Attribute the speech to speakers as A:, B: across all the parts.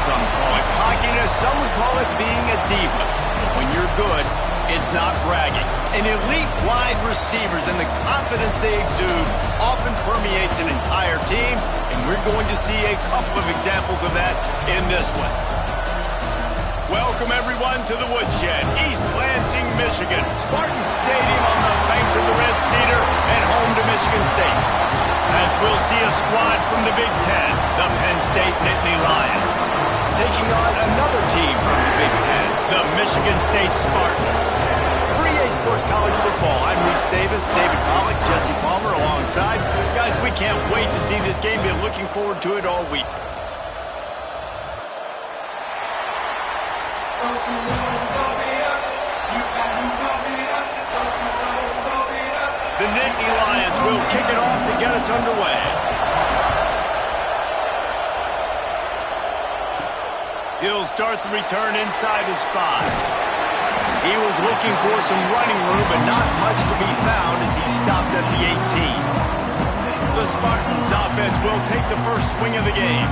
A: some call it cockiness, some would call it being a diva. But when you're good, it's not bragging. An elite wide receivers and the confidence they exude often permeates an entire team, and we're going to see a couple of examples of that in this one. Welcome, everyone, to the Woodshed, East Lansing, Michigan. Spartans Stadium on the banks of the Red Cedar and home to Michigan State. As we'll see a squad from the Big Ten, the Penn State Nittany Lions, taking on another team from the Big Ten, the Michigan State Spartans. For EA Sports College Football, I'm Reese Davis, David Pollack, Jesse Palmer alongside. Guys, we can't wait to see this game. Been looking forward to it all week. The Nittany Lions will kick it off to get us underway. He'll start the return inside his 5. He was looking for some running room, but not much to be found as he stopped at the 18. The Spartans offense will take the first swing of the game.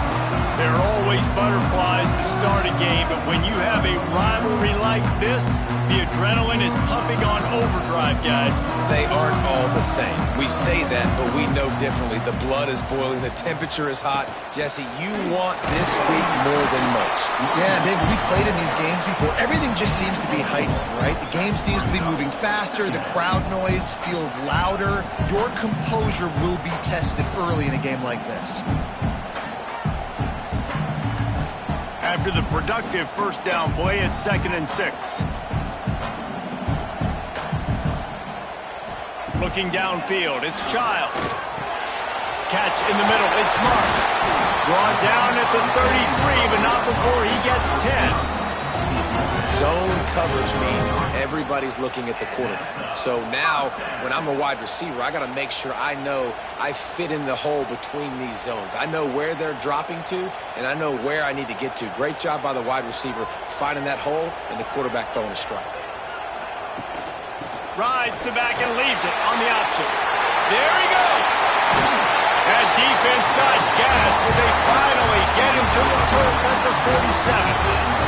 A: There are always butterflies to start a game, but when you have a rivalry like this, the adrenaline is pumping on overdrive, guys.
B: They aren't all the same. We say that, but we know differently. The blood is boiling. The temperature is hot. Jesse, you want this week more than most.
C: Yeah, Dave, we played in these games before. Everything just seems to be heightened, right? The game seems to be moving faster. The crowd noise feels louder. Your composure will be tested early in a game like this.
A: After the productive first down play, it's 2nd and 6. Looking downfield, it's Childs. Catch in the middle, it's Mark. Brought down at the 33, but not before he gets 10.
B: Zone coverage means everybody's looking at the quarterback. So now, when I'm a wide receiver, I got to make sure I know I fit in the hole between these zones. I know where they're dropping to, and I know where I need to get to. Great job by the wide receiver finding that hole, and the quarterback throwing a strike.
A: Rides the back and leaves it on the option. There he goes. That defense got gas, but they finally get him to the turf at the 47.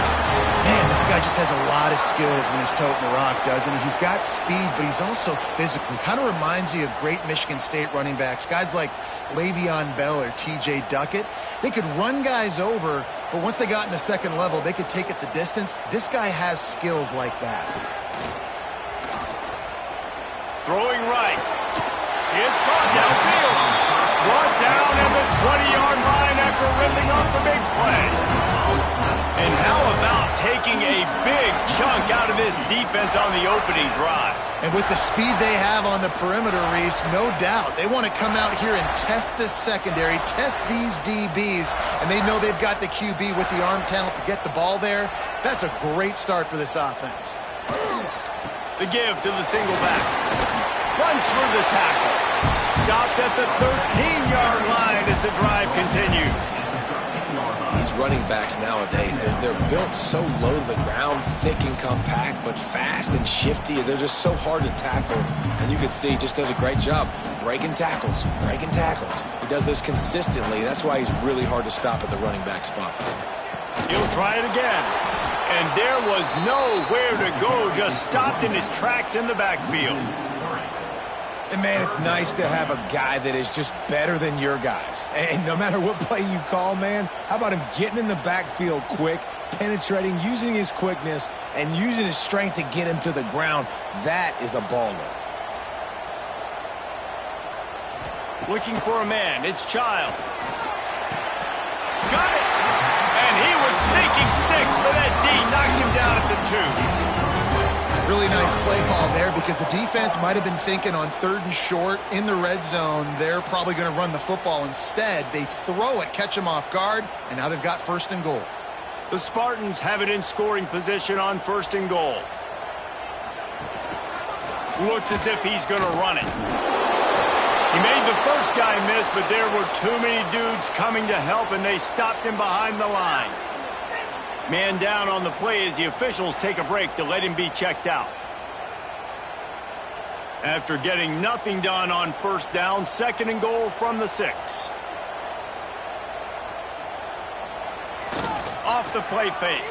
C: Man, this guy just has a lot of skills when he's toting the rock, doesn't he? He's got speed, but he's also physical. Kind of reminds you of great Michigan State running backs. Guys like Le'Veon Bell or T.J. Duckett. They could run guys over, but once they got in the second level, they could take it the distance. This guy has skills like that.
A: Throwing right. It's caught downfield. Brought down at the 20-yard line after ripping off the big play. And how about taking a big chunk out of this defense on the opening drive?
C: And with the speed they have on the perimeter, Reese, no doubt, they want to come out here and test this secondary, test these DBs, and they know they've got the QB with the arm talent to get the ball there. That's a great start for this offense.
A: The give to the single back. Runs through the tackle. Stopped at the 13-yard line as the drive continues.
B: These running backs nowadays, they're built so low to the ground, thick and compact, but fast and shifty. They're just so hard to tackle. And you can see he just does a great job breaking tackles, breaking tackles. He does this consistently. That's why he's really hard to stop at the running back spot.
A: He'll try it again. And there was nowhere to go, just stopped in his tracks in the backfield.
D: And, man, it's nice to have a guy that is just better than your guys. And no matter what play you call, man, how about him getting in the backfield quick, penetrating, using his quickness, and using his strength to get him to the ground? That is a baller.
A: Looking for a man. It's Childs. Got it! And he was thinking 6, but that D knocks him down at the 2.
C: Really nice play call there because the defense might have been thinking on 3rd and short in the red zone. They're probably going to run the football. Instead, they throw it, catch them off guard, and now they've got 1st and goal.
A: The Spartans have it in scoring position on 1st and goal. Looks as if he's going to run it. He made the first guy miss, but there were too many dudes coming to help, and they stopped him behind the line. Man down on the play as the officials take a break to let him be checked out. After getting nothing done on 1st down, 2nd and goal from the 6. the play fake.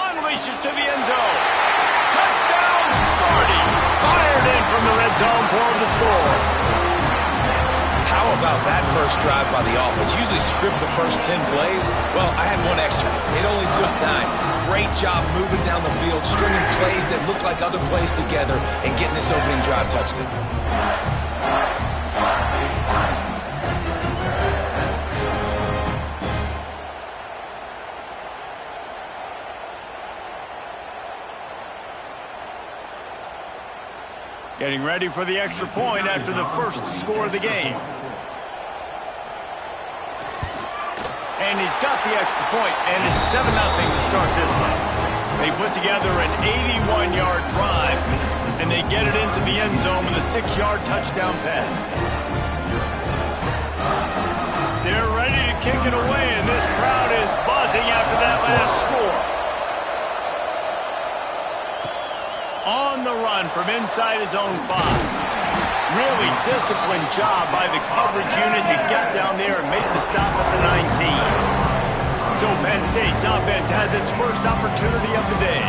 A: Unleashes to the end zone. Touchdown, Sparty. Fired in from the red zone for the score.
B: How about that first drive by the offense? Usually script the first 10 plays. Well, I had one extra. It only took 9. Great job moving down the field, stringing plays that look like other plays together, and getting this opening drive touchdown.
A: Getting ready for the extra point after the first score of the game. And he's got the extra point, and it's 7-0 to start this one. They put together an 81-yard drive, and they get it into the end zone with a 6-yard touchdown pass. They're ready to kick it away, and this crowd is buzzing after that last score. On the run from inside his own 5. Really disciplined job by the coverage unit to get down there and make the stop at the 19. So Penn State's offense has its first opportunity of the day.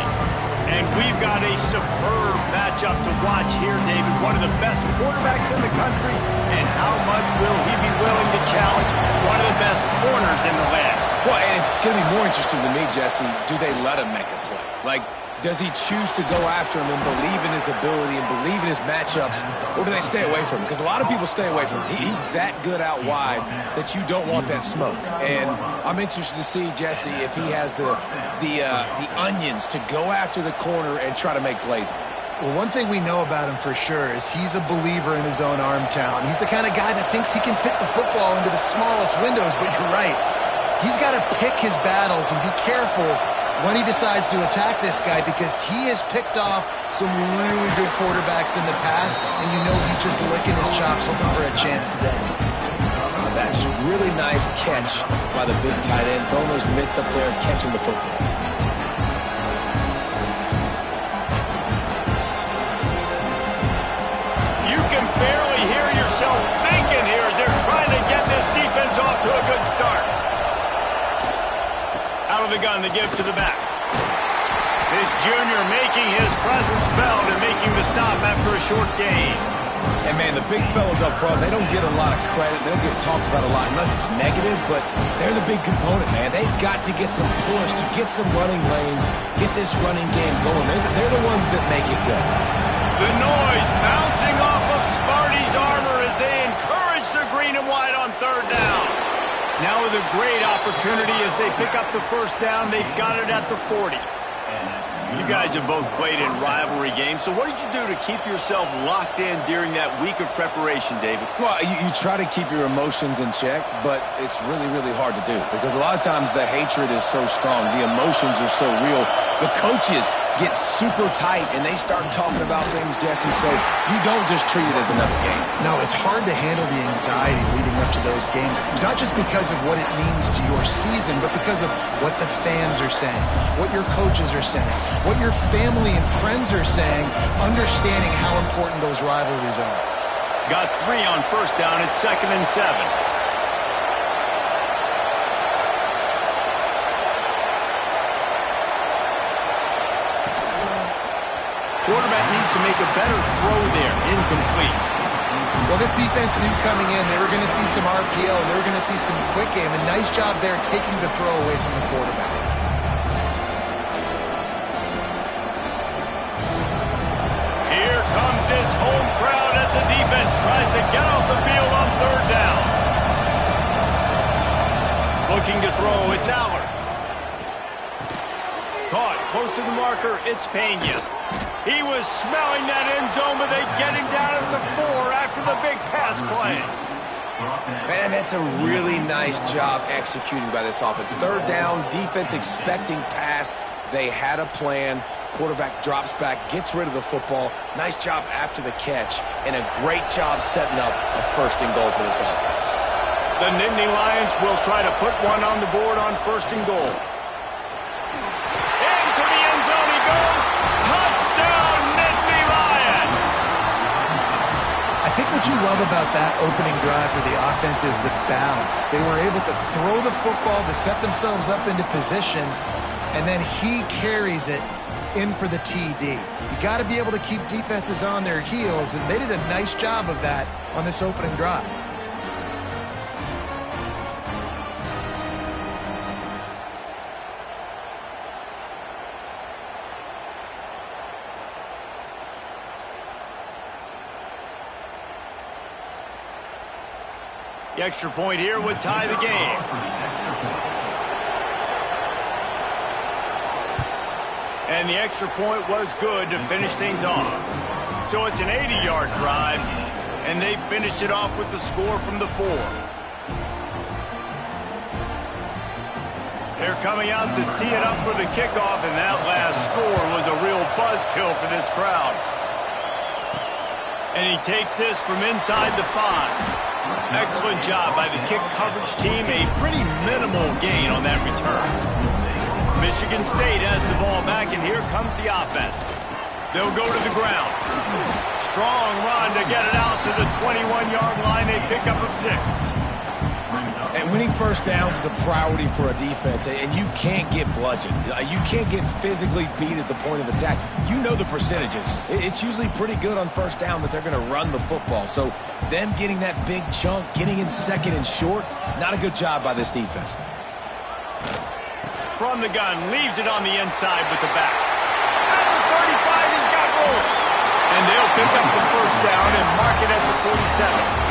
A: And we've got a superb matchup to watch here, David. One of the best quarterbacks in the country. And how much will he be willing to challenge one of the best corners in the land?
B: Well, and it's going to be more interesting to me, Jesse, do they let him make a play? Like, does he choose to go after him and believe in his ability and believe in his matchups, or do they stay away from him? Because a lot of people stay away from him. He's that good out wide that you don't want that smoke. And I'm interested to see, Jesse, if he has the onions to go after the corner and try to make plays.
C: Well, one thing we know about him for sure is he's a believer in his own arm talent. He's the kind of guy that thinks he can fit the football into the smallest windows, but you're right. He's got to pick his battles and be careful when he decides to attack this guy, because he has picked off some really good quarterbacks in the past, and you know he's just licking his chops hoping for a chance today.
B: That's just really nice catch by the big tight end, throwing those mitts up there, catching the football.
A: You can barely hear yourself thinking here as they're trying to get this defense off to a good start. Out of the gun, they give to the back. This junior making his presence felt and making the stop after a short gain.
B: And, man, the big fellas up front, they don't get a lot of credit. They don't get talked about a lot unless it's negative, but they're the big component, man. They've got to get some push, to get some running lanes, get this running game going. They're the ones that make it go.
A: The noise bouncing off of Sparty's armor as they encourage the green and white on third down. Now with a great opportunity as they pick up the first down. They've got it at the 40. You guys have both played in rivalry games, so what did you do to keep yourself locked in during that week of preparation, David?
B: Well, you try to keep your emotions in check, but it's really, really hard to do because a lot of times the hatred is so strong. The emotions are so real. The coaches get super tight, and they start talking about things, Jesse, so you don't just treat it as another game.
C: No, it's hard to handle the anxiety leading up to those games, not just because of what it means to your season, but because of what the fans are saying, what your coaches are saying, what your family and friends are saying, understanding how important those rivalries are.
A: Got 3 on first down. It's 2nd and 7. Quarterback needs to make a better throw there. Incomplete.
C: Well, this defense knew coming in they were going to see some RPO, they were going to see some quick game, and nice job there taking the throw away from the quarterback.
A: Here comes this home crowd as the defense tries to get off the field on third down. Looking to throw, it's Allard. Caught close to the marker, it's Pena. He was smelling that end zone, but they get him down at the 4 after the big pass play.
B: Man, that's a really nice job executing by this offense. Third down, defense expecting pass. They had a plan. Quarterback drops back, gets rid of the football. Nice job after the catch, and a great job setting up a 1st and goal for this offense.
A: The Nittany Lions will try to put one on the board on 1st and goal. Into the end zone he goes. Touchdown, Nittany Lions!
C: I think what you love about that opening drive for the offense is the balance. They were able to throw the football to set themselves up into position, and then he carries it in for the TD. You got to be able to keep defenses on their heels, and they did a nice job of that on this opening drive.
A: The extra point here would tie the game. And the extra point was good to finish things off. So it's an 80-yard drive, and they finished it off with the score from the 4. They're coming out to tee it up for the kickoff, and that last score was a real buzzkill for this crowd. And he takes this from inside the 5. Excellent job by the kick coverage team. A pretty minimal gain on that return. Michigan State has the ball back, and here comes the offense. They'll go to the ground. Strong run to get it out to the 21-yard line. A pickup of 6.
D: And winning first downs is a priority for a defense, and you can't get bludgeoned. You can't get physically beat at the point of attack. You know the percentages. It's usually pretty good on first down that they're going to run the football. So them getting that big chunk, getting in second and short, not a good job by this defense.
A: From the gun, leaves it on the inside with the back. At the 35, he's got room. And they'll pick up the first down and mark it at the 47.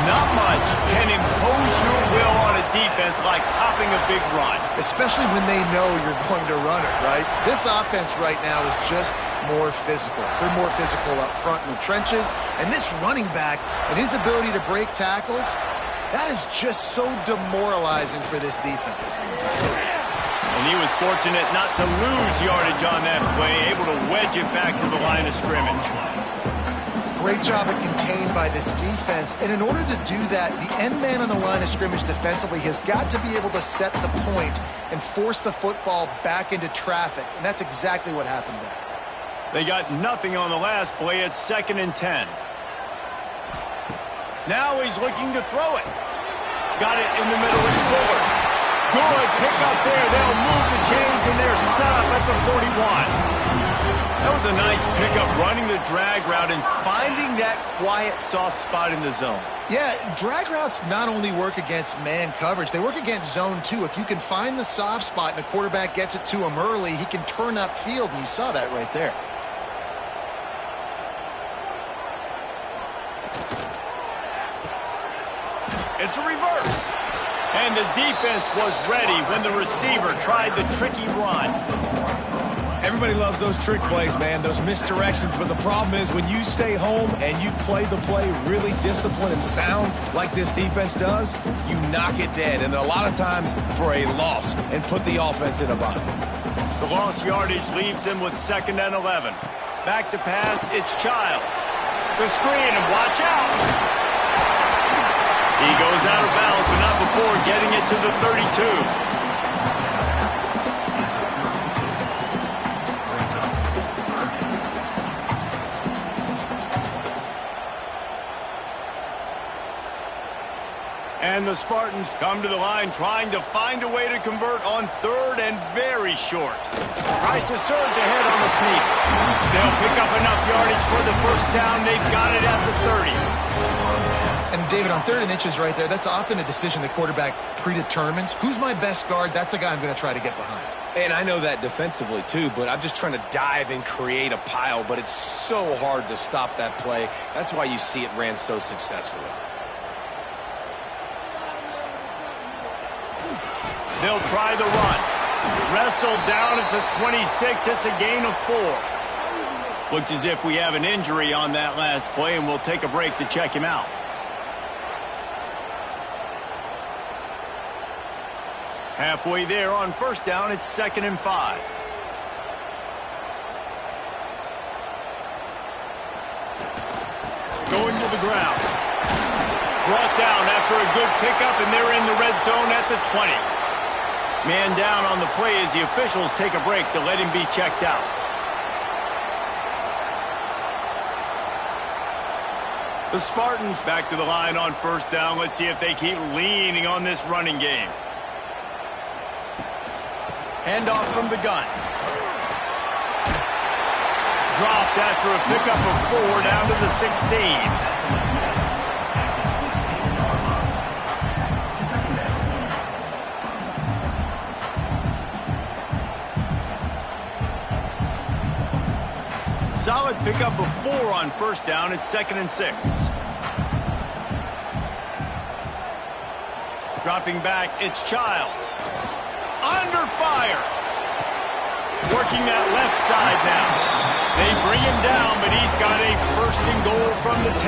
A: Not much can impose your will on a defense like popping a big run.
C: Especially when they know you're going to run it, right? This offense right now is just more physical. They're more physical up front in the trenches. And this running back and his ability to break tackles, that is just so demoralizing for this defense.
A: And he was fortunate not to lose yardage on that play, able to wedge it back to the line of scrimmage.
C: Great job at contained by this defense. And in order to do that, the end man on the line of scrimmage defensively has got to be able to set the point and force the football back into traffic. And that's exactly what happened there.
A: They got nothing on the last play. It's 2nd and 10. Now he's looking to throw it. Got it in the middle, explored. Good pick up there. They'll move the chains, and they're set up at the 41. That was a nice pickup, running the drag route and finding that quiet, soft spot in the zone.
C: Yeah, drag routes not only work against man coverage, they work against zone too. If you can find the soft spot and the quarterback gets it to him early, he can turn upfield, and you saw that right there.
A: It's a reverse. And the defense was ready when the receiver tried the tricky run.
D: Everybody loves those trick plays, man, those misdirections. But the problem is when you stay home and you play the play really disciplined and sound like this defense does, you knock it dead. And a lot of times for a loss and put the offense in a bind.
A: The lost yardage leaves them with 2nd and 11. Back to pass, it's Childs. The screen, and watch out. He goes out of bounds, but not before getting it to the 32. And the Spartans come to the line trying to find a way to convert on 3rd and very short. Tries to surge ahead on the sneak. They'll pick up enough yardage for the first down. They've got it at the 30.
C: And David, on 3rd and inches right there, that's often a decision the quarterback predetermines. Who's my best guard? That's the guy I'm going to try to get behind.
B: And I know that defensively too, but I'm just trying to dive and create a pile, but it's so hard to stop that play. That's why you see it ran so successfully.
A: They'll try the run. Wrestled down at the 26. It's a gain of 4. Looks as if we have an injury on that last play, and we'll take a break to check him out. Halfway there on first down, it's 2nd and 5. Going to the ground. Brought down after a good pickup, and they're in the red zone at the 20. Man down on the play as the officials take a break to let him be checked out. The Spartans back to the line on first down. Let's see if they keep leaning on this running game. Handoff from the gun. Dropped after a pickup of 4 down to the 16. Solid pickup of 4 on first down. It's 2nd and 6. Dropping back, it's Childs. Under fire. Working that left side now. They bring him down, but he's got a 1st and goal from the 10.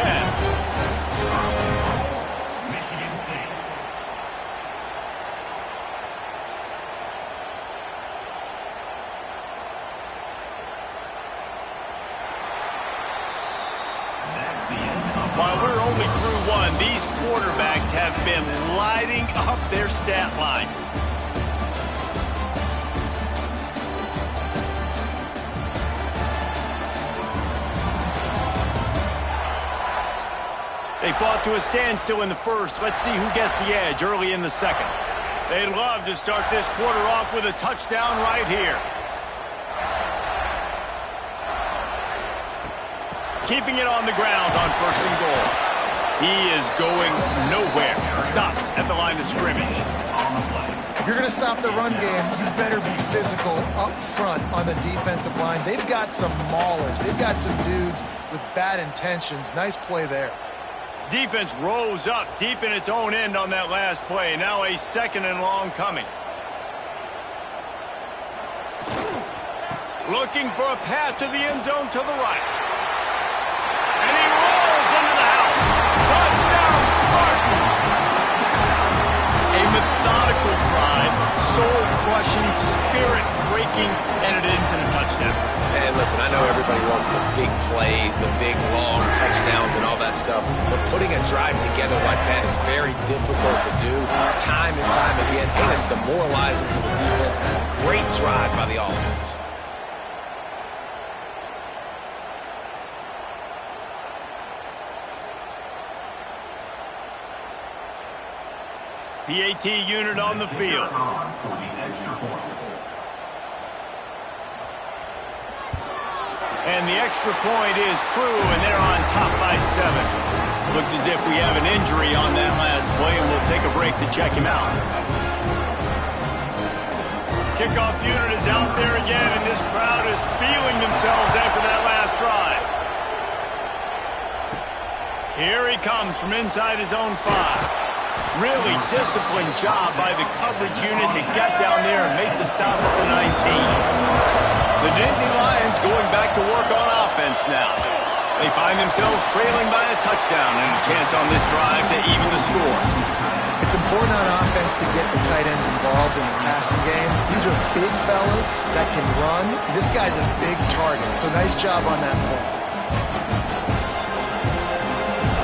A: While we're only through 1, these quarterbacks have been lighting up their stat line. They fought to a standstill in the first. Let's see who gets the edge early in the second. They'd love to start this quarter off with a touchdown right here. Keeping it on the ground on 1st and goal. He is going nowhere. Stop at the line of scrimmage.
C: If you're going to stop the run game, you better be physical up front on the defensive line. They've got some maulers. They've got some dudes with bad intentions. Nice play there.
A: Defense rose up deep in its own end on that last play. Now a 2nd and long coming. Looking for a path to the end zone to the right. And he rolls into the house. Touchdown, Spartans! A methodical drive, soul-crushing, spirit-breaking, and it ends in a touchdown.
B: And listen, I know everybody wants the big plays, the big, long touchdowns and all that stuff, but putting a drive together like that is very difficult to do time and time again, and it's demoralizing for the defense. Great drive by the offense.
A: PAT unit on the field. And the extra point is true, and they're on top by 7. Looks as if we have an injury on that last play, and we'll take a break to check him out. Kickoff unit is out there again, and this crowd is feeling themselves after that last drive. Here he comes from inside his own 5. Really disciplined job by the coverage unit to get down there and make the stop at the 19. The Nittany Lions going back to work on offense now. They find themselves trailing by a touchdown and a chance on this drive to even the score.
C: It's important on offense to get the tight ends involved in the passing game. These are big fellas that can run. This guy's a big target, so nice job on that play.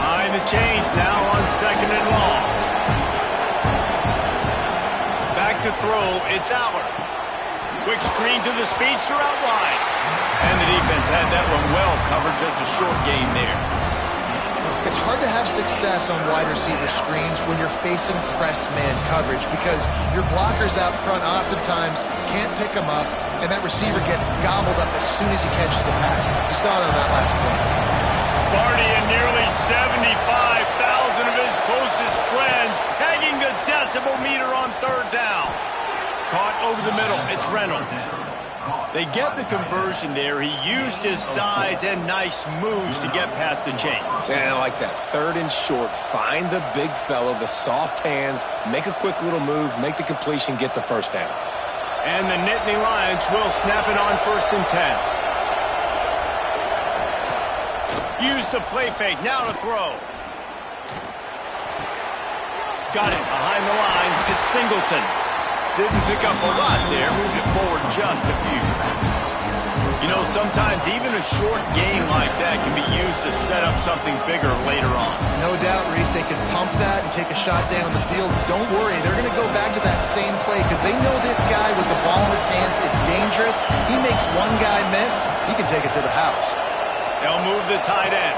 A: Behind the chains now on 2nd and long. Back to throw, it's Allard. Quick screen to the speedster out wide. And the defense had that one well covered, just a short game there.
C: It's hard to have success on wide receiver screens when you're facing press man coverage because your blockers out front oftentimes can't pick them up, and that receiver gets gobbled up as soon as he catches the pass. You saw it on that last play.
A: Sparty and nearly 75,000 of his closest friends pegging the decibel meter on 3rd down. Caught over the middle. It's Reynolds. They get the conversion there. He used his size and nice moves to get past the chains.
B: And I like that 3rd and short. Find the big fella, the soft hands, make a quick little move, make the completion, get the 1st down.
A: And the Nittany Lions will snap it on 1st and 10. Use the play fake. Now to throw. Got it behind the line. It's Singleton. Didn't pick up a lot there. Moved it forward just a few. You know, sometimes even a short gain like that can be used to set up something bigger later on.
C: No doubt, Reese, they can pump that and take a shot down the field. Don't worry, they're going to go back to that same play because they know this guy with the ball in his hands is dangerous. He makes one guy miss, he can take it to the house.
A: They'll move the tight end.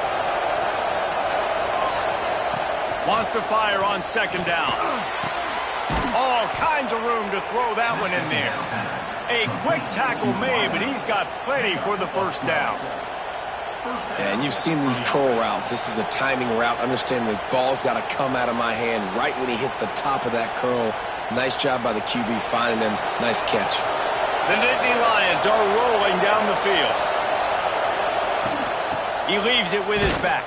A: Wants to fire on second down. All kinds of room to throw that one in there. A quick tackle made, but he's got plenty for the first down.
B: And you've seen these curl routes. This is a timing route. Understand the ball's got to come out of my hand right when he hits the top of that curl. Nice job by the QB finding him. Nice catch.
A: The Nittany Lions are rolling down the field. He leaves it with his back.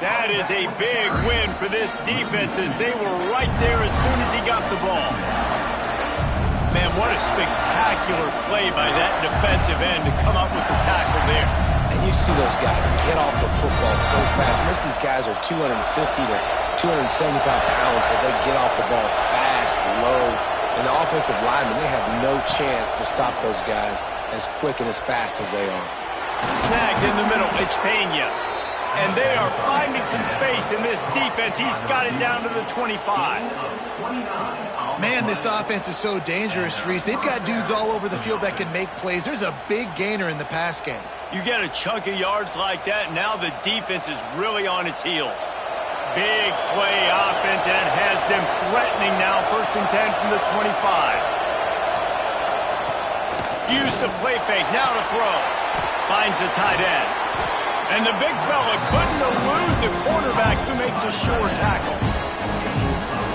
A: That is a big win for this defense as they were right there as soon as he got the ball. Man, what a spectacular play by that defensive end to come up with the tackle there.
B: And you see those guys get off the football so fast. Most of these guys are 250 to 275 pounds, but they get off the ball fast, low. And the offensive linemen, they have no chance to stop those guys as quick and as fast as they are.
A: Snagged in the middle, it's Penn. And they are finding some space in this defense. He's got it down to the 25.
C: Man, this offense is so dangerous, Reese. They've got dudes all over the field that can make plays. There's a big gainer in the pass game.
A: You get a chunk of yards like that, now the defense is really on its heels. Big play offense, and it has them threatening now. 1st and 10 from the 25. Use the play fake, now to throw. Finds the tight end. And the big fella couldn't elude the quarterback who makes a sure tackle.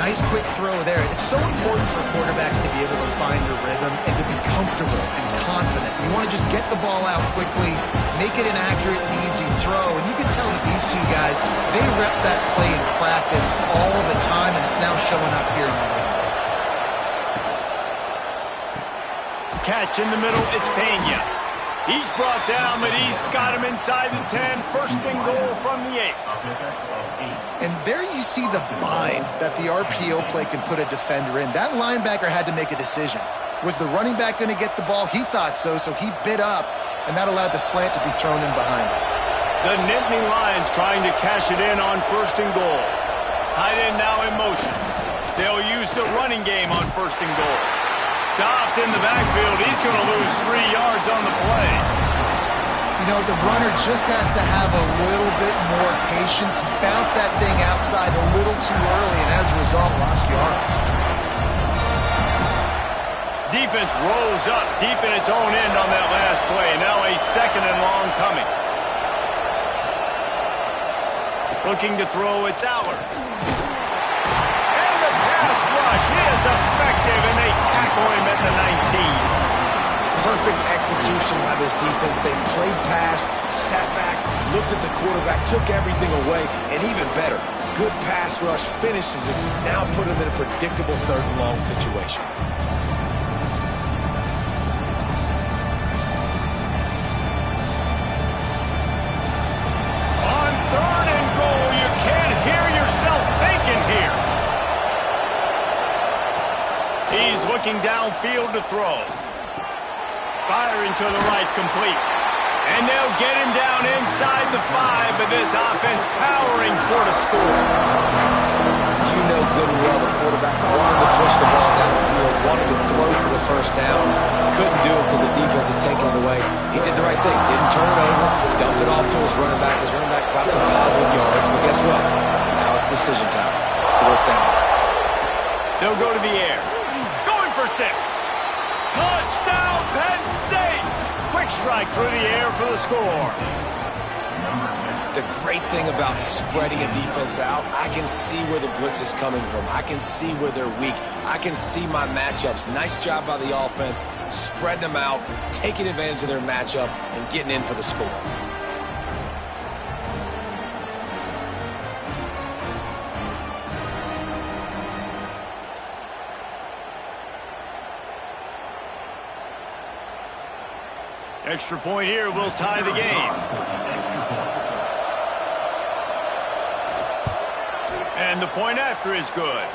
C: Nice quick throw there. It's so important for quarterbacks to be able to find a rhythm and to be comfortable and confident. You want to just get the ball out quickly, make it an accurate and easy throw. And you can tell that these two guys, they rep that play in practice all the time, and it's now showing up here in the game.
A: Catch in the middle, it's Penn. He's brought down, but he's got him inside the 10. 1st and goal from the 8.
C: And there you see the bind that the RPO play can put a defender in. That linebacker had to make a decision. Was the running back going to get the ball? He thought so, so he bit up, and that allowed the slant to be thrown in behind him.
A: The Nittany Lions trying to cash it in on 1st and goal. Tight end now in motion. They'll use the running game on 1st and goal. Stopped in the backfield. He's going to lose 3 yards on the play.
C: You know, the runner just has to have a little bit more patience. Bounce that thing outside a little too early, and as a result, lost yards.
A: Defense rolls up deep in its own end on that last play. Now a 2nd and long coming. Looking to throw, it's Allard. And the pass rush is effective, and they tackle him at the 19.
B: Perfect execution by this defense. They played pass, sat back, looked at the quarterback, took everything away, and even better, good pass rush, finishes it, now put him in a predictable 3rd and long situation.
A: On 3rd and goal, you can't hear yourself thinking here. He's looking downfield to throw. Firing to the right, complete. And they'll get him down inside the 5, but this offense powering toward a score.
B: You know good and well the quarterback wanted to push the ball down the field, wanted to throw for the 1st down. Couldn't do it because the defense had taken it away. He did the right thing. Didn't turn it over. Dumped it off to his running back. His running back got some positive yards, but guess what? Now it's decision time. It's 4th down.
A: They'll go to the air. Going for 6. Touchdown, Penn State! Quick strike through the air for the score.
B: The great thing about spreading a defense out, I can see where the blitz is coming from. I can see where they're weak. I can see my matchups. Nice job by the offense, spreading them out, taking advantage of their matchup, and getting in for the score.
A: Extra point here will tie the game. And the point after is good.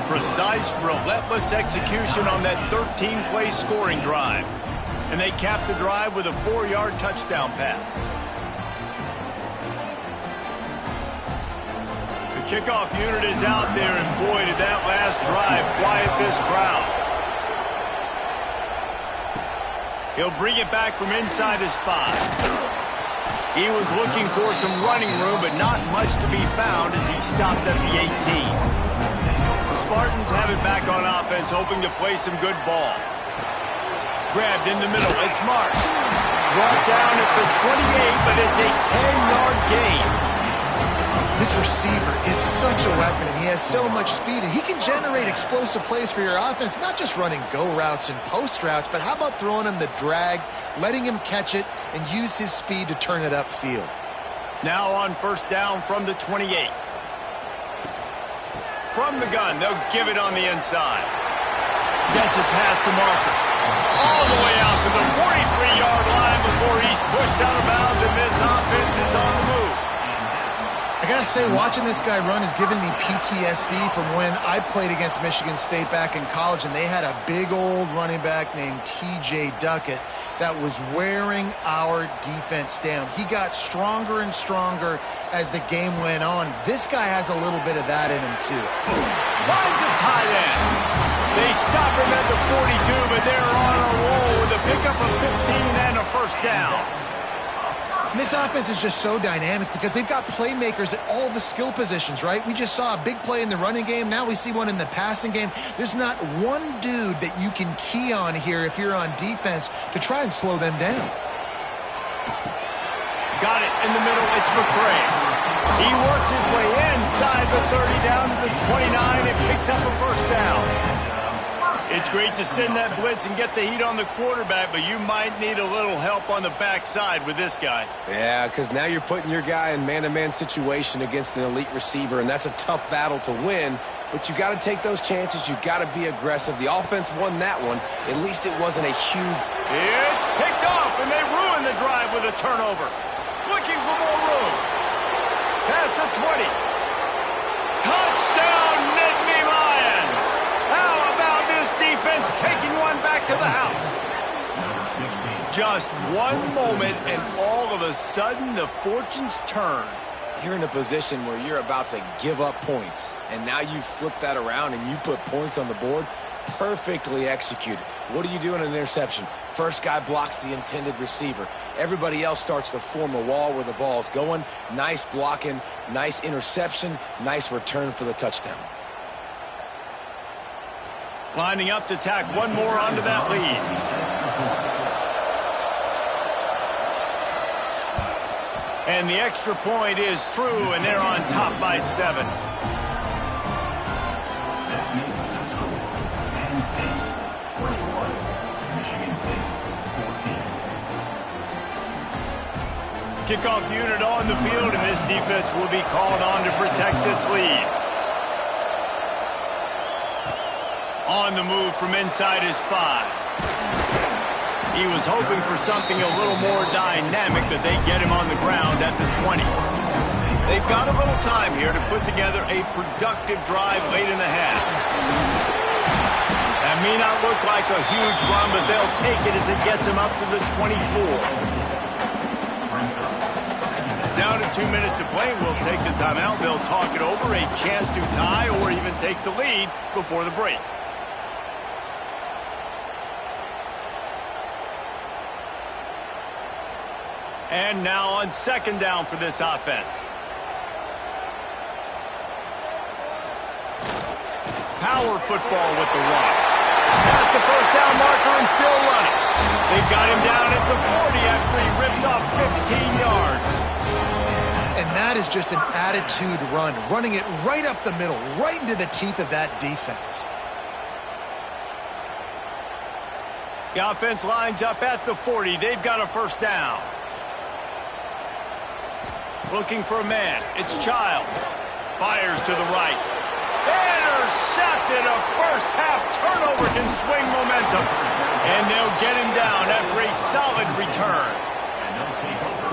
A: Precise, relentless execution on that 13-play scoring drive. And they cap the drive with a 4-yard touchdown pass. The kickoff unit is out there, and boy, did that last drive quiet this crowd. He'll bring it back from inside his 5. He was looking for some running room, but not much to be found as he stopped at the 18. The Spartans have it back on offense, hoping to play some good ball. Grabbed in the middle. It's marked. Brought down at the 28, but it's a 10-yard gain.
C: This receiver is such a weapon, and he has so much speed, and he can generate explosive plays for your offense, not just running go routes and post routes, but how about throwing him the drag, letting him catch it, and use his speed to turn it upfield.
A: Now on first down from the 28. From the gun, they'll give it on the inside. Gets it past the marker. All the way out to the 43-yard line before he's pushed out of bounds, and this offense is on the move.
C: I gotta say, watching this guy run has given me PTSD from when I played against Michigan State back in college, and they had a big old running back named TJ Duckett that was wearing our defense down. He got stronger and stronger as the game went on. This guy has a little bit of that in him, too.
A: Finds a tight end. They stop him at the 42, but they're on a roll with a pickup of 15 and a first down.
C: And this offense is just so dynamic because they've got playmakers at all the skill positions, right? We just saw a big play in the running game. Now we see one in the passing game. There's not one dude that you can key on here if you're on defense to try and slow them down.
A: Got it in the middle. It's McCray. He works his way inside the 30 down to the 29 and picks up a first down. It's great to send that blitz and get the heat on the quarterback, but you might need a little help on the backside with this guy.
B: Yeah, because now you're putting your guy in man-to-man situation against an elite receiver, and that's a tough battle to win, but you got to take those chances. You got to be aggressive. The offense won that one. At least it wasn't a huge...
A: It's picked off, and they ruin the drive with a turnover. Looking for more room. Past the 20. Touchdown, Nittany Lions! How about this defense taking one back to the house? Just one moment, and all of a sudden, the fortunes turn.
B: You're in a position where you're about to give up points, and now you flip that around and you put points on the board. Perfectly executed. What do you do in an interception? First guy blocks the intended receiver. Everybody else starts to form a wall where the ball's going. Nice blocking, nice interception, nice return for the touchdown.
A: Lining up to tack one more onto that lead. And the extra point is true, and they're on top by 7. Kickoff unit on the field, and this defense will be called on to protect this lead. On the move from inside his 5. He was hoping for something a little more dynamic, but they get him on the ground at the 20. They've got a little time here to put together a productive drive late in the half. That may not look like a huge run, but they'll take it as it gets them up to the 24. Down to 2 minutes to play, we'll take the timeout. They'll talk it over, a chance to tie or even take the lead before the break. And now on second down for this offense. Power football with the run. Past the first down marker and still running. They've got him down at the 40 after he ripped off 15 yards.
C: And that is just an attitude run, running it right up the middle, right into the teeth of that defense.
A: The offense lines up at the 40. They've got a first down. Looking for a man. It's Childs. Fires to the right. Intercepted. A first half turnover can swing momentum. And they'll get him down after a solid return.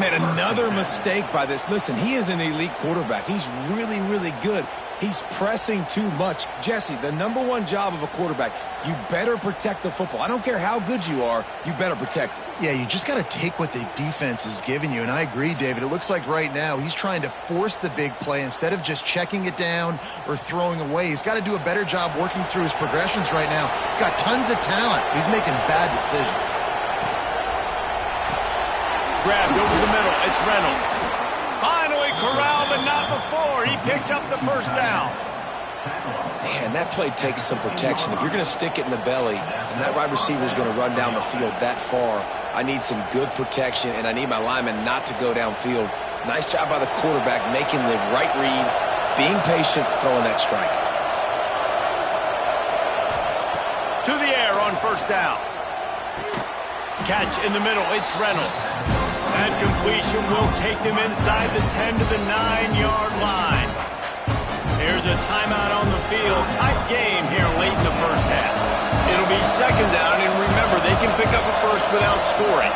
D: Man, another mistake by this. Listen, he is an elite quarterback. He's really, really good. He's pressing too much. Jesse, the #1 job of a quarterback, you better protect the football. I don't care how good you are, you better protect it.
C: Yeah, you just got to take what the defense is giving you, and I agree, David. It looks like right now he's trying to force the big play instead of just checking it down or throwing away. He's got to do a better job working through his progressions right now. He's got tons of talent, but he's making bad decisions.
A: grabbed over the middle. It's Reynolds. Finally corralled, but not before. He picks up the first down.
B: Man, that play takes some protection. If you're going to stick it in the belly and that wide receiver is going to run down the field that far, I need some good protection, and I need my lineman not to go downfield. Nice job by the quarterback making the right read, being patient, throwing that strike.
A: To the air on first down. Catch in the middle. It's Reynolds. That completion will take them inside the 10 to the 9-yard line. Here's a timeout on the field. Tight game here late in the first half. It'll be second down, and remember, they can pick up a first without scoring.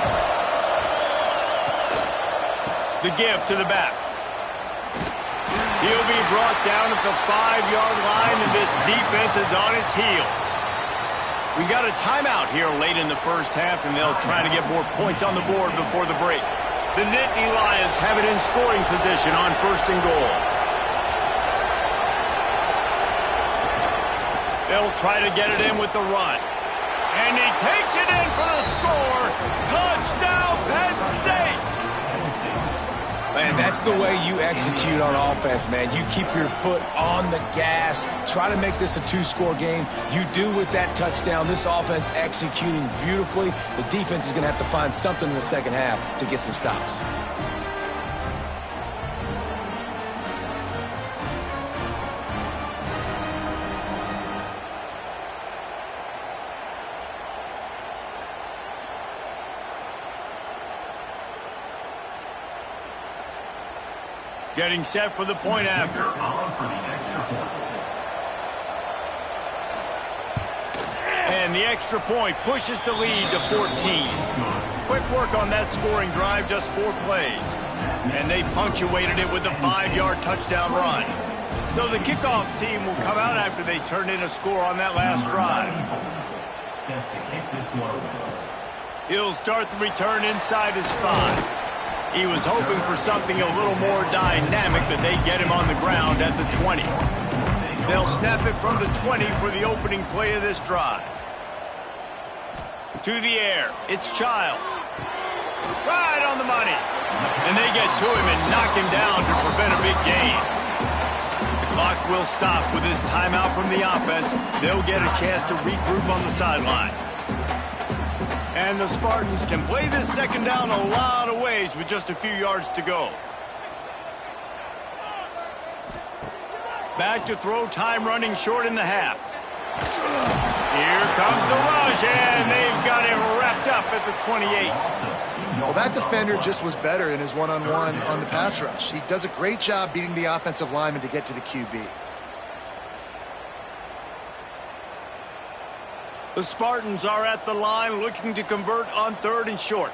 A: The give to the back. He'll be brought down at the 5-yard line, and this defense is on its heels. We got a timeout here late in the first half, and they'll try to get more points on the board before the break. The Nittany Lions have it in scoring position on first and goal. They'll try to get it in with the run. And he takes it in for the score. Touchdown, Penn State!
D: Man, that's the way you execute on offense, man. You keep your foot on the gas. Try to make this a two-score game. You do with that touchdown. This offense executing beautifully. The defense is going to have to find something in the second half to get some stops.
A: Getting set for the point after. And the extra point pushes the lead to 14. Quick work on that scoring drive, just 4 plays. And they punctuated it with a 5-yard touchdown run. So the kickoff team will come out after they turn in a score on that last drive. He'll start the return inside his 5. He was hoping for something a little more dynamic, but they get him on the ground at the 20. They'll snap it from the 20 for the opening play of this drive. To the air, it's Childs. Right on the money. And they get to him and knock him down to prevent a big gain. The clock will stop with this timeout from the offense. They'll get a chance to regroup on the sideline. And the Spartans can play this second down a lot of ways with just a few yards to go. Back to throw, time running short in the half. Here comes the rush, and they've got him wrapped up at the 28.
C: Well, that defender just was better in his one-on-one on the pass rush. He does a great job beating the offensive lineman to get to the QB.
A: The Spartans are at the line looking to convert on 3rd and short.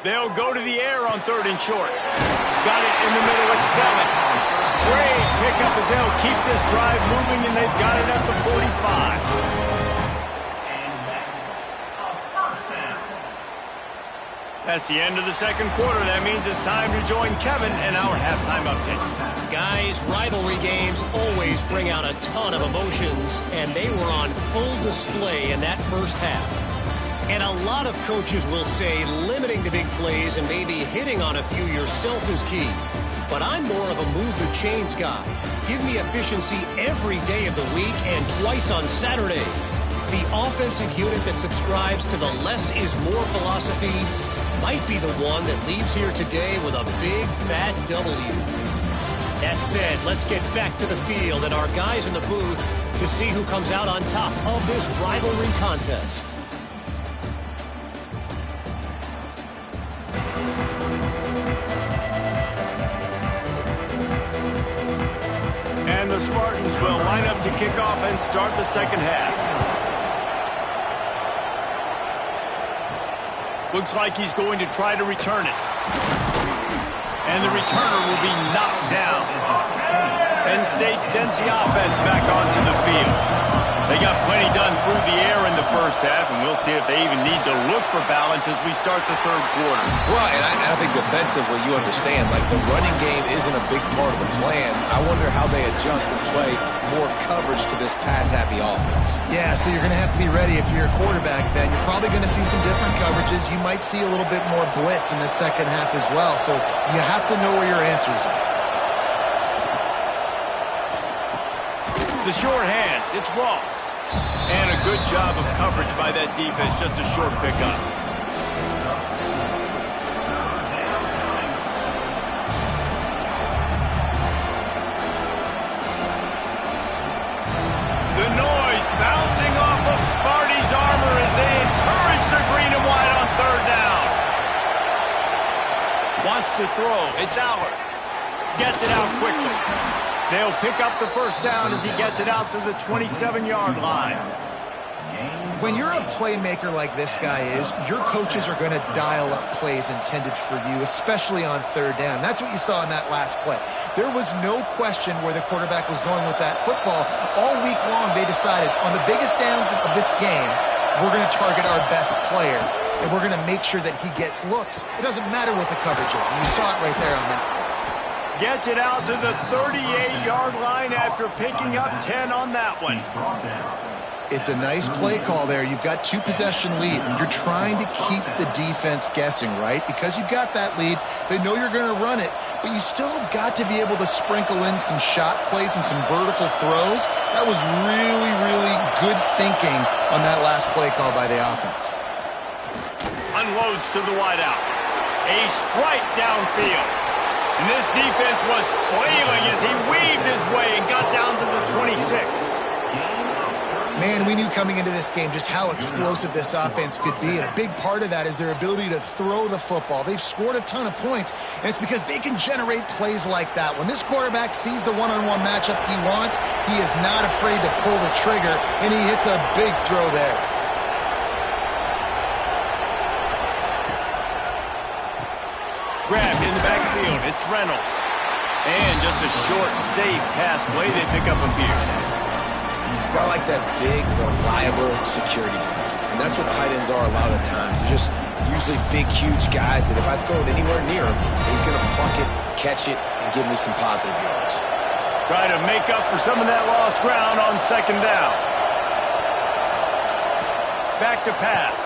A: They'll go to the air on 3rd and short. Got it in the middle. It's Penn. Great pickup as they'll keep this drive moving, and they've got it at the 45. That's the end of the second quarter. That means it's time to join Kevin and our halftime update.
E: Guys, rivalry games always bring out a ton of emotions, and they were on full display in that first half. And a lot of coaches will say limiting the big plays and maybe hitting on a few yourself is key. But I'm more of a move the chains guy. Give me efficiency every day of the week and twice on Saturday. The offensive unit that subscribes to the less is more philosophy might be the one that leaves here today with a big fat W. That said, let's get back to the field and our guys in the booth to see who comes out on top of this rivalry contest.
A: And the Spartans will line up to kick off and start the second half. Looks like he's going to try to return it. And the returner will be knocked down. Penn State sends the offense back onto the field. They got plenty done through the air in the first half, and we'll see if they even need to look for balance as we start the third quarter.
B: Well, and I think defensively, you understand, like the running game isn't a big part of the plan. I wonder how they adjust and play more coverage to this pass-happy offense.
C: Yeah, so you're going to have to be ready if you're a quarterback, Ben. You're probably going to see some different coverages. You might see a little bit more blitz in the second half as well, so you have to know where your answers are.
A: The short hands, it's Ross. And a good job of coverage by that defense, just a short pickup. The noise bouncing off of Sparty's armor as they encourage the green and white on third down. Wants to throw, it's Allard. Gets it out quickly. They'll pick up the first down as he gets it out to the 27-yard line.
C: When you're a playmaker like this guy is, your coaches are going to dial up plays intended for you, especially on third down. That's what you saw in that last play. There was no question where the quarterback was going with that football. All week long, they decided on the biggest downs of this game, we're going to target our best player, and we're going to make sure that he gets looks. It doesn't matter what the coverage is, and you saw it right there on that play.
A: Gets it out to the 38-yard line after picking up 10 on that one.
C: It's a nice play call there. You've got two-possession lead, and you're trying to keep the defense guessing, right? Because you've got that lead, they know you're going to run it, but you still have got to be able to sprinkle in some shot plays and some vertical throws. That was really, really good thinking on that last play call by the offense.
A: Unloads to the wideout. A strike downfield. And this defense was flailing as he weaved his way and got down to the 26.
C: Man, we knew coming into this game just how explosive this offense could be, and a big part of that is their ability to throw the football. They've scored a ton of points, and it's because they can generate plays like that. When this quarterback sees the one-on-one matchup he wants, he is not afraid to pull the trigger, and he hits a big throw there.
A: Grabbed in the backfield, it's Reynolds. And just a short, safe pass play, they pick up a few.
B: I like that big, reliable security blanket. And that's what tight ends are a lot of the times. They're just usually big, huge guys that if I throw it anywhere near him, he's going to pluck it, catch it, and give me some positive yards.
A: Try to make up for some of that lost ground on second down. Back to pass.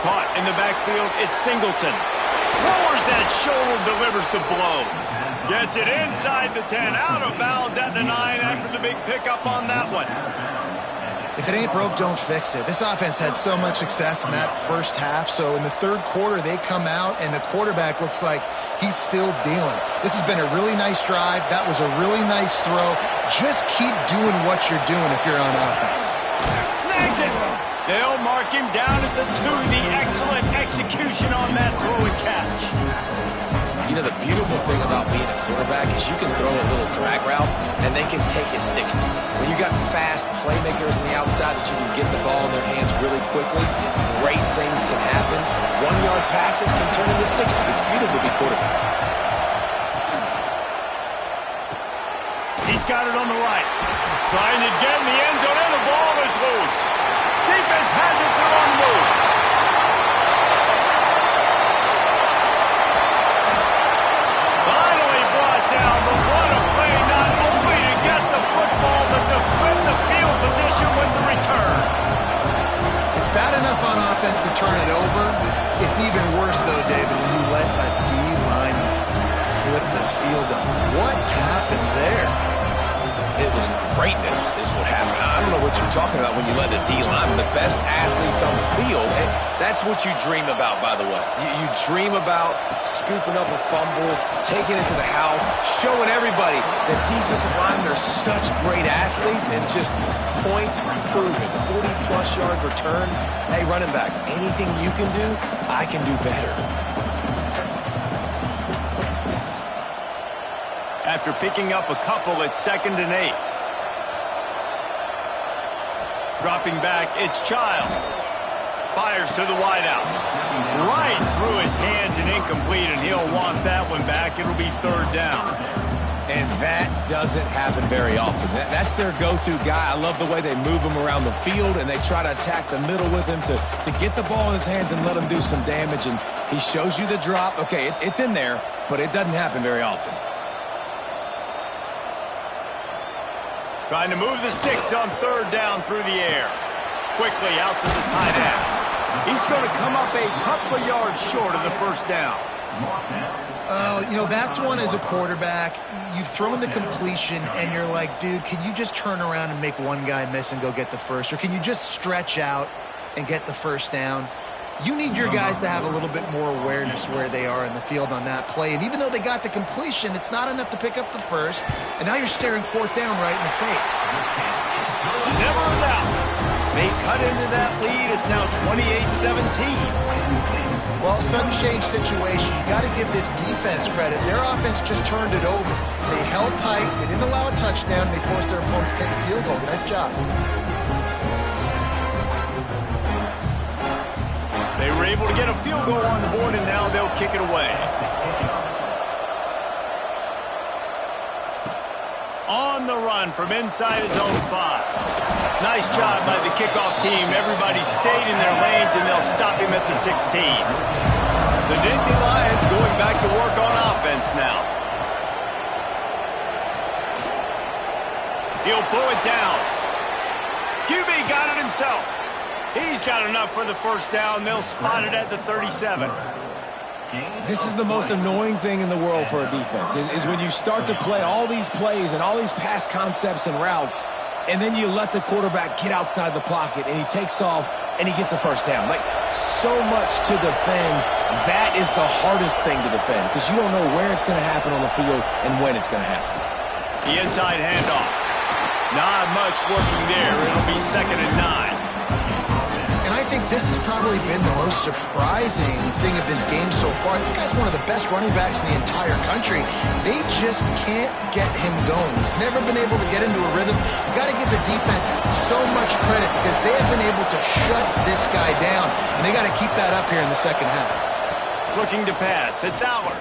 A: Caught in the backfield, it's Singleton. Lowers that shoulder, delivers the blow. Gets it inside the 10, out of bounds at the 9 after the big pickup on that one.
C: If it ain't broke, don't fix it. This offense had so much success in that first half, so in the third quarter they come out and the quarterback looks like he's still dealing. This has been a really nice drive. That was a really nice throw. Just keep doing what you're doing if you're on offense.
A: Snags it. They'll mark him down at the 2. The excellent execution on that throw and catch.
B: You know, the beautiful thing about being a quarterback is you can throw a little drag route, and they can take it 60. When you got fast playmakers on the outside that you can get the ball in their hands really quickly, great things can happen. 1-yard passes can turn into 60. It's beautiful to be quarterback.
A: He's got it on the right. Trying to get in the end zone, and the ball is loose. Defense has it, they're on the move. Finally brought down, but what a play, not only to get the football, but to flip the field position with the return.
C: It's bad enough on offense to turn it over. It's even worse, though, David, when you let a D lineman flip the field on. What happened there?
B: It was greatness is what happened. I don't know what you're talking about when you let a D lineman, the best athletes on the field. That's what you dream about, by the way. You dream about scooping up a fumble, taking it to the house, showing everybody that defensive linemen are such great athletes and just point proven. 40-plus yard return. Hey, running back, anything you can do, I can do better.
A: After picking up a couple, it's 2nd and 8. Dropping back, it's Child. Fires to the wideout. Right through his hands and incomplete, and he'll want that one back. It'll be 3rd down.
D: And that doesn't happen very often. That's their go-to guy. I love the way they move him around the field, and they try to attack the middle with him to get the ball in his hands and let him do some damage. And he shows you the drop. Okay, it's in there, but it doesn't happen very often.
A: Trying to move the sticks on third down through the air. Quickly out to the tight end. He's going to come up a couple of yards short of the first down.
C: You know, that's one as a quarterback. You've thrown the completion, and you're like, dude, can you just turn around and make one guy miss and go get the first? Or can you just stretch out and get the first down? You need your guys to have a little bit more awareness where they are in the field on that play. And even though they got the completion, it's not enough to pick up the first. And now you're staring fourth down right in the face.
A: Never a doubt. They cut into that lead. It's now 28-17.
C: Well, sudden change situation. You got to give this defense credit. Their offense just turned it over. They held tight. They didn't allow a touchdown. They forced their opponent to kick a field goal. Nice job.
A: They were able to get a field goal on the board, and now they'll kick it away. On the run from inside his own 5. Nice job by the kickoff team. Everybody stayed in their lanes, and they'll stop him at the 16. The Nittany Lions going back to work on offense now. He'll pull it down. QB got it himself. He's got enough for the first down. They'll spot it at the 37.
D: This is the most annoying thing in the world for a defense, is when you start to play all these plays and all these pass concepts and routes, and then you let the quarterback get outside the pocket, and he takes off, and he gets a first down. Like, so much to defend. That is the hardest thing to defend, because you don't know where it's going to happen on the field and when it's going to happen.
A: The inside handoff. Not much working there. It'll be 2nd and 9.
C: And I think this has probably been the most surprising thing of this game so far. This guy's one of the best running backs in the entire country. They just can't get him going. He's never been able to get into a rhythm. You got to give the defense so much credit because they have been able to shut this guy down, and they got to keep that up here in the second half.
A: Looking to pass. It's Allard.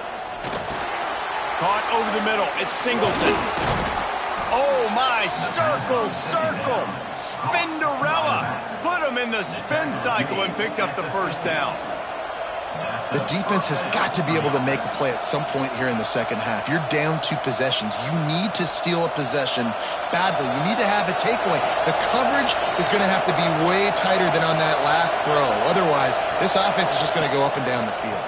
A: Caught over the middle. It's Singleton. Oh, my. Circle. Spinderella. Put him in the spin cycle and picked up the first down.
C: The defense has got to be able to make a play at some point here in the second half. You're down 2 possessions. You need to steal a possession badly. You need to have a takeaway. The coverage is going to have to be way tighter than on that last throw. Otherwise, this offense is just going to go up and down the field.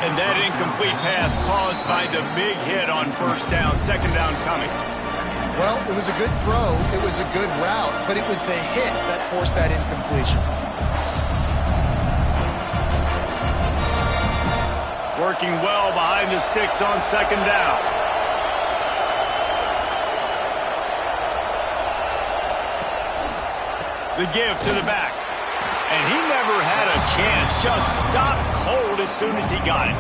A: And that incomplete pass caused by the big hit on first down. Second down coming.
C: Well, it was a good throw. It was a good route, but it was the hit that forced that incompletion.
A: Working well behind the sticks on second down. The give to the back. And he never had a chance. Just stopped cold as soon as he got it.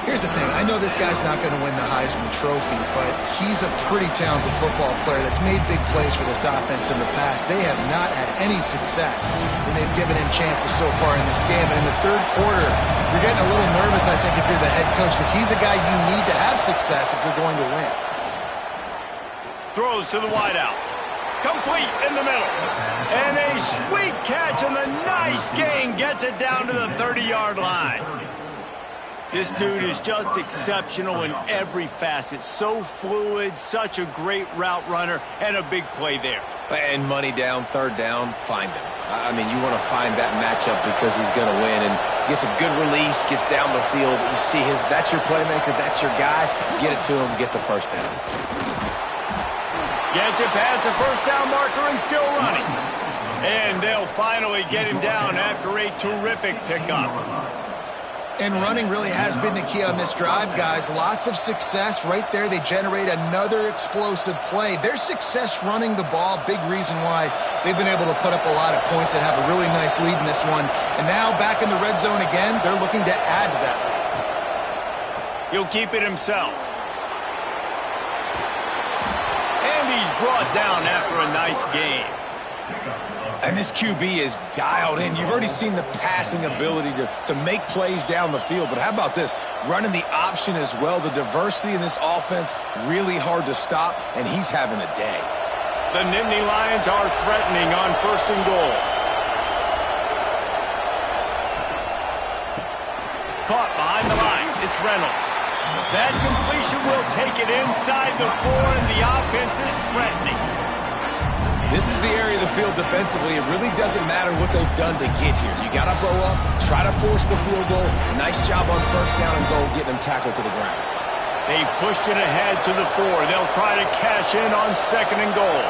C: Here's the thing. I know this guy's not going to win the Heisman Trophy, but he's a pretty talented football player that's made big plays for this offense in the past. They have not had any success when they've given him chances so far in this game. And in the third quarter, you're getting a little nervous, I think, if you're the head coach, because he's a guy you need to have success if you're going to win.
A: Throws to the wideout. Complete in the middle. And a sweet catch and a nice gain gets it down to the 30-yard line. This dude is just exceptional in every facet. So fluid, such a great route runner, and a big play there.
B: And money down, third down, find him. I mean, you want to find that matchup because he's going to win and gets a good release, gets down the field. You see that's your playmaker, that's your guy. Get it to him, get the first down.
A: Gets it past the first down marker and still running. And they'll finally get him down after a terrific pickup.
C: And running really has been the key on this drive, guys. Lots of success right there. They generate another explosive play. Their success running the ball, big reason why they've been able to put up a lot of points and have a really nice lead in this one. And now back in the red zone again, they're looking to add to that lead.
A: He'll keep it himself. And he's brought down after a nice game.
D: And this QB is dialed in. You've already seen the passing ability to make plays down the field. But how about this? Running the option as well. The diversity in this offense, really hard to stop, and he's having a day.
A: The Nittany Lions are threatening on 1st and goal. Caught behind the line. It's Reynolds. That completion will take it inside the 4, and the offense is threatening.
D: This is the area of the field defensively. It really doesn't matter what they've done to get here. You got to blow up, try to force the field goal. Nice job on 1st down and goal, getting them tackled to the ground.
A: They've pushed it ahead to the 4. They'll try to cash in on 2nd and goal.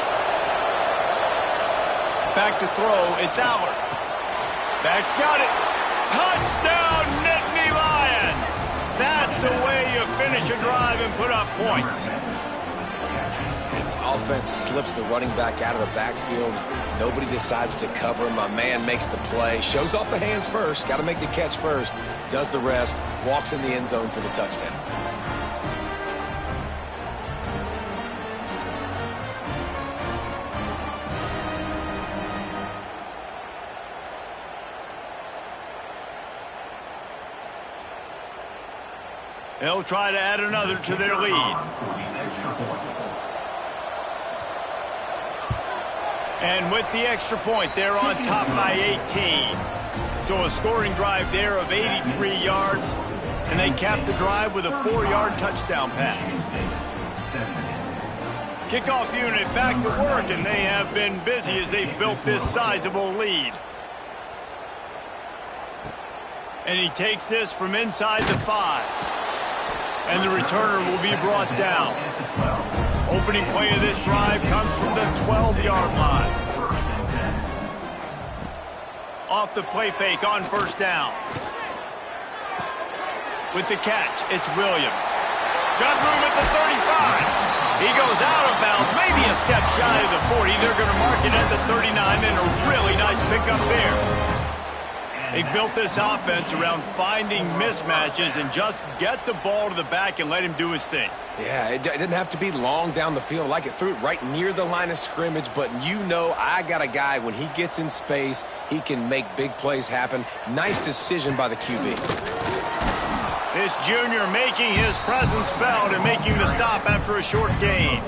A: Back to throw. It's Allard. Back's got it. Touchdown, Nittany Lions! That's the way you finish a drive and put up points.
B: Offense slips the running back out of the backfield. Nobody decides to cover him. My man makes the play. Shows off the hands first. Got to make the catch first. Does the rest. Walks in the end zone for the touchdown.
A: They'll try to add another to their lead. And with the extra point, they're on top by 18. So a scoring drive there of 83 yards, and they cap the drive with a 4-yard touchdown pass. Kickoff unit back to work, and they have been busy as they've built this sizable lead. And he takes this from inside the 5. And the returner will be brought down. Opening play of this drive comes from the 12-yard line. Off the play fake on 1st down. With the catch, it's Williams. Got room at the 35. He goes out of bounds, maybe a step shy of the 40. They're going to mark it at the 39, and a really nice pickup there. They've built this offense around finding mismatches and just get the ball to the back and let him do his thing.
B: Yeah, it didn't have to be long down the field. Like it threw it right near the line of scrimmage, but you know I got a guy, when he gets in space, he can make big plays happen. Nice decision by the QB.
A: This junior making his presence felt and making the stop after a short gain.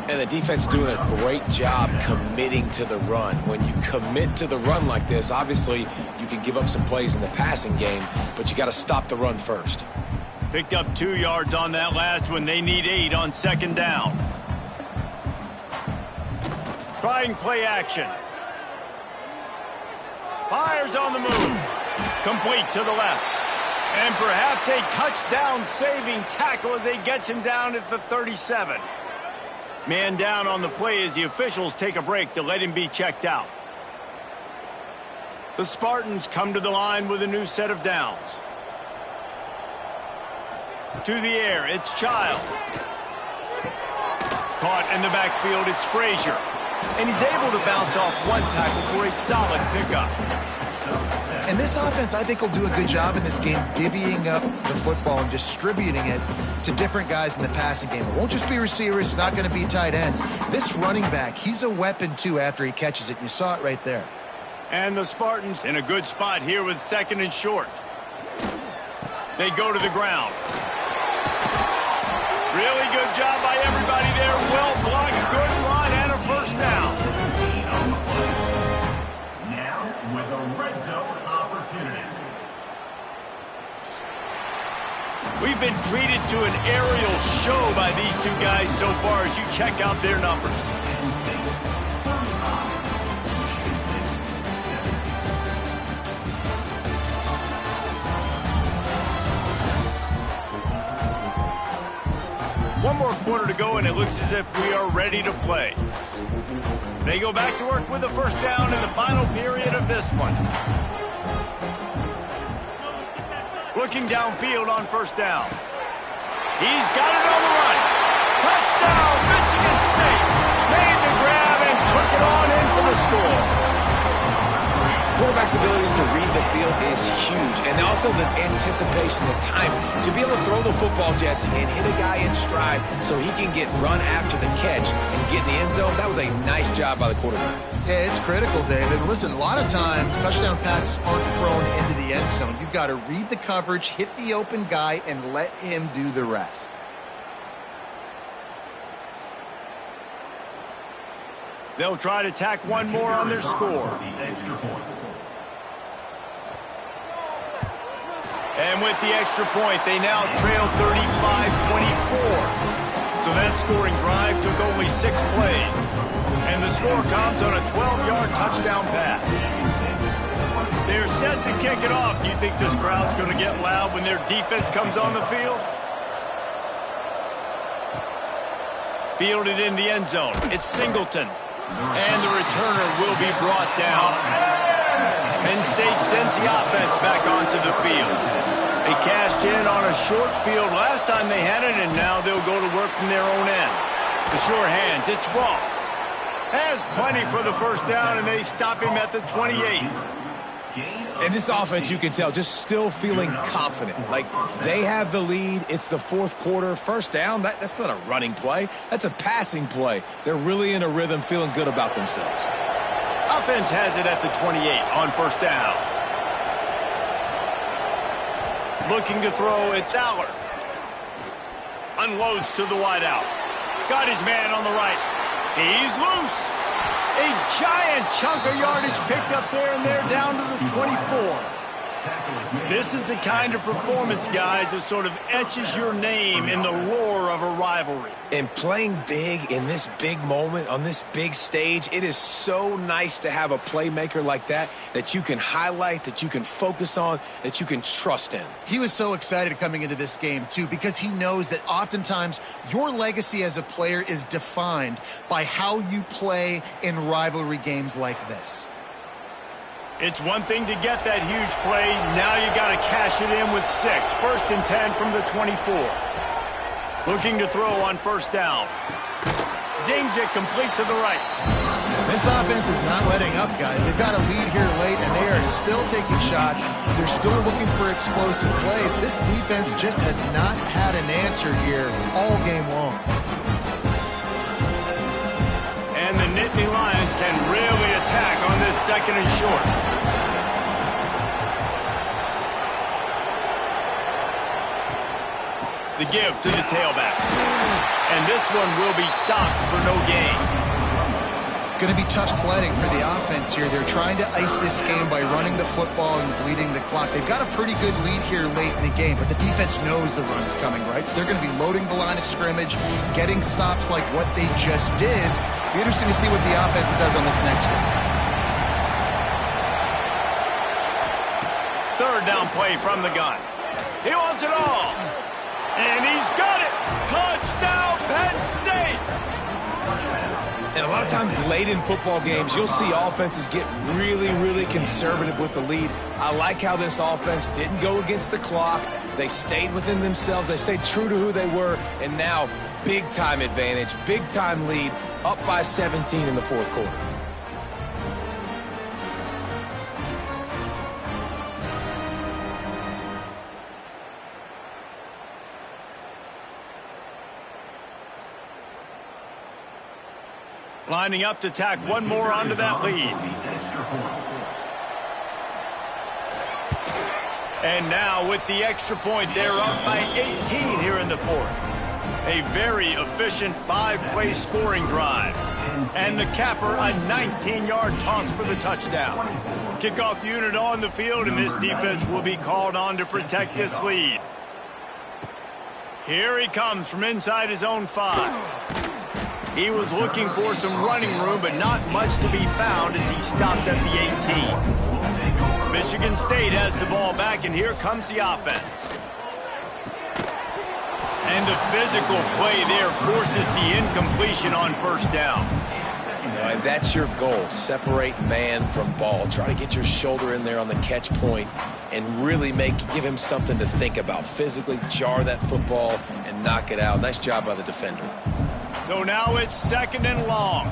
B: And the defense doing a great job committing to the run. When you commit to the run like this, obviously you can give up some plays in the passing game, but you got to stop the run first.
A: Picked up 2 yards on that last one. They need 8 on 2nd down. Trying play action. Fires on the move. Complete to the left. And perhaps a touchdown-saving tackle as they get him down at the 37. Man down on the play as the officials take a break to let him be checked out. The Spartans come to the line with a new set of downs. To the air, it's Childs. Caught in the backfield, it's Frazier. And he's able to bounce off one tackle for a solid pickup.
C: And this offense, I think, will do a good job in this game divvying up the football and distributing it to different guys in the passing game. It won't just be receivers. It's not going to be tight ends. This running back, he's a weapon, too, after he catches it. You saw it right there.
A: And the Spartans in a good spot here with 2nd and short. They go to the ground. Really good job by everybody there. Well blocked, good run, and a 1st down.
F: Now with a red zone opportunity.
A: We've been treated to an aerial show by these two guys so far as you check out their numbers. One more quarter to go, and it looks as if we are ready to play. They go back to work with a 1st down in the final period of this one. Looking downfield on 1st down. He's got it on the run. Touchdown, Michigan State. Made the grab and took it on in for the score.
B: quarterback's abilities to read the field is huge, and also the anticipation, the timing. To be able to throw the football, Jesse, and hit a guy in stride so he can get run after the catch and get in the end zone, that was a nice job by the quarterback.
C: Yeah, it's critical, David. Listen, a lot of times touchdown passes aren't thrown into the end zone. You've got to read the coverage, hit the open guy, and let him do the rest.
A: They'll try to tack one more on their score. And with the extra point, they now trail 35-24. So that scoring drive took only 6 plays. And the score comes on a 12-yard touchdown pass. They're set to kick it off. Do you think this crowd's going to get loud when their defense comes on the field? Fielded in the end zone. It's Singleton. And the returner will be brought down. Penn State sends the offense back onto the field. They cashed in on a short field last time they had it, and now they'll go to work from their own end. The sure hands, it's Ross. Has plenty for the first down, and they stop him at the 28.
B: And this offense, you can tell, just still feeling confident. Like, they have the lead. It's the fourth quarter. First down, that's not a running play. That's a passing play. They're really in a rhythm, feeling good about themselves.
A: Offense has it at the 28 on first down. Looking to throw, it's Aller. Unloads to the wideout. Got his man on the right. He's loose. A giant chunk of yardage picked up there, and they're down to the 24. This is the kind of performance, guys, that sort of etches your name in the lore of a rivalry.
B: And playing big in this big moment, on this big stage, it is so nice to have a playmaker like that you can highlight, that you can focus on, that you can trust in.
C: He was so excited coming into this game, too, because he knows that oftentimes your legacy as a player is defined by how you play in rivalry games like this.
A: It's one thing to get that huge play. Now you got to cash it in with 6. First and 10 from the 24. Looking to throw on first down. Zings it complete to the right.
C: This offense is not letting up, guys. They've got a lead here late, and they are still taking shots. They're still looking for explosive plays. This defense just has not had an answer here all game long.
A: And the Nittany Lions can really attack on this second and short. The give to the tailback. And this one will be stopped for no gain.
C: It's going to be tough sledding for the offense here. They're trying to ice this game by running the football and bleeding the clock. They've got a pretty good lead here late in the game, but the defense knows the run's coming, right? So they're going to be loading the line of scrimmage, getting stops like what they just did. Be interesting to see what the offense does on this next one.
A: Third down play from the gun. He wants it all. And he's got it. Touchdown, Penn State.
B: And a lot of times late in football games, you'll see offenses get really, really conservative with the lead. I like how this offense didn't go against the clock. They stayed within themselves. They stayed true to who they were. And now, big-time advantage, big-time lead, up by 17 in the fourth quarter.
A: Lining up to tack one more onto that lead. And now with the extra point, they're up by 18 here in the fourth. A very efficient 5-play scoring drive. And the capper, a 19-yard toss for the touchdown. Kickoff unit on the field, and this defense will be called on to protect this lead. Here he comes from inside his own 5. He was looking for some running room, but not much to be found as he stopped at the 18. Michigan State has the ball back, and here comes the offense. And the physical play there forces the incompletion on first down.
B: And that's your goal. Separate man from ball. Try to get your shoulder in there on the catch point and really give him something to think about. Physically jar that football and knock it out. Nice job by the defender.
A: So now it's second and long.